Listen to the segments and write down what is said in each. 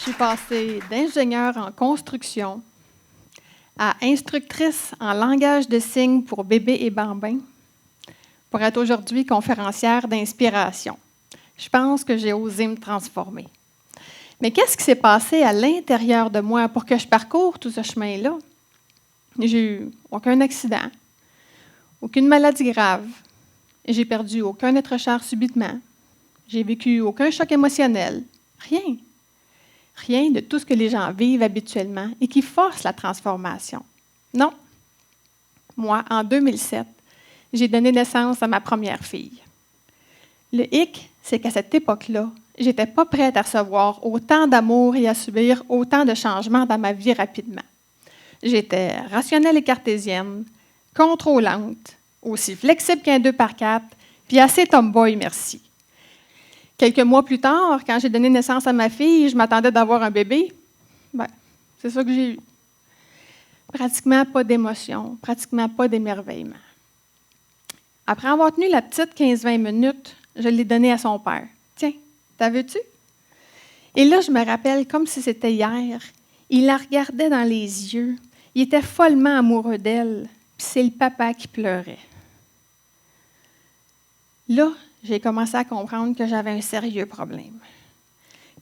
Je suis passée d'ingénieure en construction à instructrice en langage de signes pour bébés et bambins, pour être aujourd'hui conférencière d'inspiration. Je pense que j'ai osé me transformer. Mais qu'est-ce qui s'est passé à l'intérieur de moi pour que je parcours tout ce chemin-là? J'ai eu aucun accident, aucune maladie grave, j'ai perdu aucun être cher subitement, j'ai vécu aucun choc émotionnel, rien. Rien de tout ce que les gens vivent habituellement et qui force la transformation. Non. Moi, en 2007, j'ai donné naissance à ma première fille. Le hic, c'est qu'à cette époque-là, je n'étais pas prête à recevoir autant d'amour et à subir autant de changements dans ma vie rapidement. J'étais rationnelle et cartésienne, contrôlante, aussi flexible qu'un 2x4, puis assez tomboy, merci. Quelques mois plus tard, quand j'ai donné naissance à ma fille, je m'attendais d'avoir un bébé. Bien, c'est ça que j'ai eu. Pratiquement pas d'émotion, pratiquement pas d'émerveillement. Après avoir tenu la petite 15-20 minutes, je l'ai donnée à son père. Tiens, t'as vu-tu? Et là, je me rappelle comme si c'était hier. Il la regardait dans les yeux. Il était follement amoureux d'elle. Puis c'est le papa qui pleurait. Là, j'ai commencé à comprendre que j'avais un sérieux problème.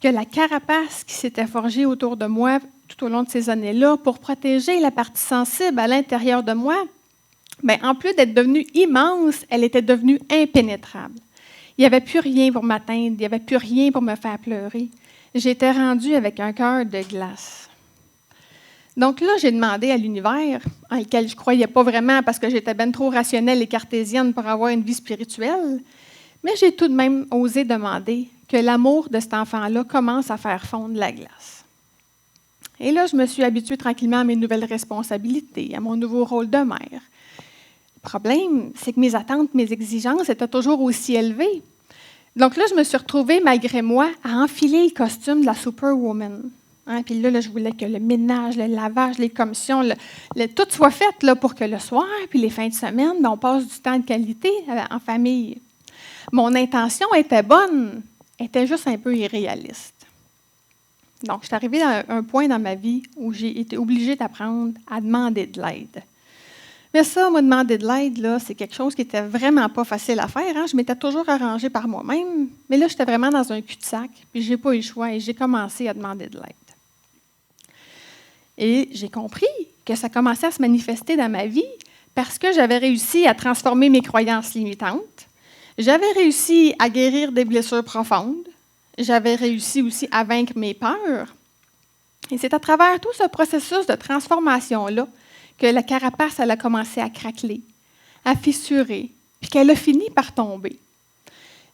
Que la carapace qui s'était forgée autour de moi tout au long de ces années-là pour protéger la partie sensible à l'intérieur de moi, bien, en plus d'être devenue immense, elle était devenue impénétrable. Il n'y avait plus rien pour m'atteindre, il n'y avait plus rien pour me faire pleurer. J'étais rendue avec un cœur de glace. Donc là, j'ai demandé à l'univers, en lequel je ne croyais pas vraiment parce que j'étais bien trop rationnelle et cartésienne pour avoir une vie spirituelle, mais j'ai tout de même osé demander que l'amour de cet enfant-là commence à faire fondre la glace. Et là, je me suis habituée tranquillement à mes nouvelles responsabilités, à mon nouveau rôle de mère. Le problème, c'est que mes attentes, mes exigences étaient toujours aussi élevées. Donc là, je me suis retrouvée, malgré moi, à enfiler le costume de la Superwoman. Puis là, je voulais que le ménage, le lavage, les commissions, tout soit fait là, pour que le soir, puis les fins de semaine, on passe du temps de qualité en famille. Mon intention était bonne, était juste un peu irréaliste. Donc, je suis arrivée à un point dans ma vie où j'ai été obligée d'apprendre à demander de l'aide. Mais ça, moi, demander de l'aide, là, c'est quelque chose qui n'était vraiment pas facile à faire. Je m'étais toujours arrangée par moi-même, mais là, j'étais vraiment dans un cul-de-sac, puis je n'ai pas eu le choix et j'ai commencé à demander de l'aide. Et j'ai compris que ça commençait à se manifester dans ma vie parce que j'avais réussi à transformer mes croyances limitantes. J'avais réussi à guérir des blessures profondes. J'avais réussi aussi à vaincre mes peurs. Et c'est à travers tout ce processus de transformation-là que la carapace elle a commencé à craqueler, à fissurer, puis qu'elle a fini par tomber.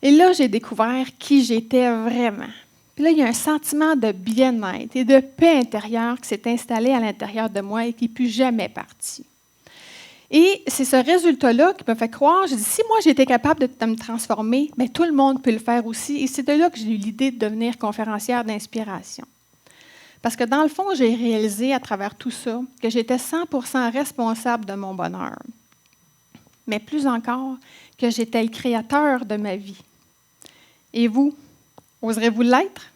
Et là, j'ai découvert qui j'étais vraiment. Puis là, il y a un sentiment de bien-être et de paix intérieure qui s'est installé à l'intérieur de moi et qui n'est plus jamais parti. Et c'est ce résultat-là qui me fait croire, je dis, si moi j'étais capable de me transformer, bien, tout le monde peut le faire aussi. Et c'est de là que j'ai eu l'idée de devenir conférencière d'inspiration. Parce que dans le fond, j'ai réalisé à travers tout ça que j'étais 100% responsable de mon bonheur. Mais plus encore, que j'étais le créateur de ma vie. Et vous, oserez-vous l'être?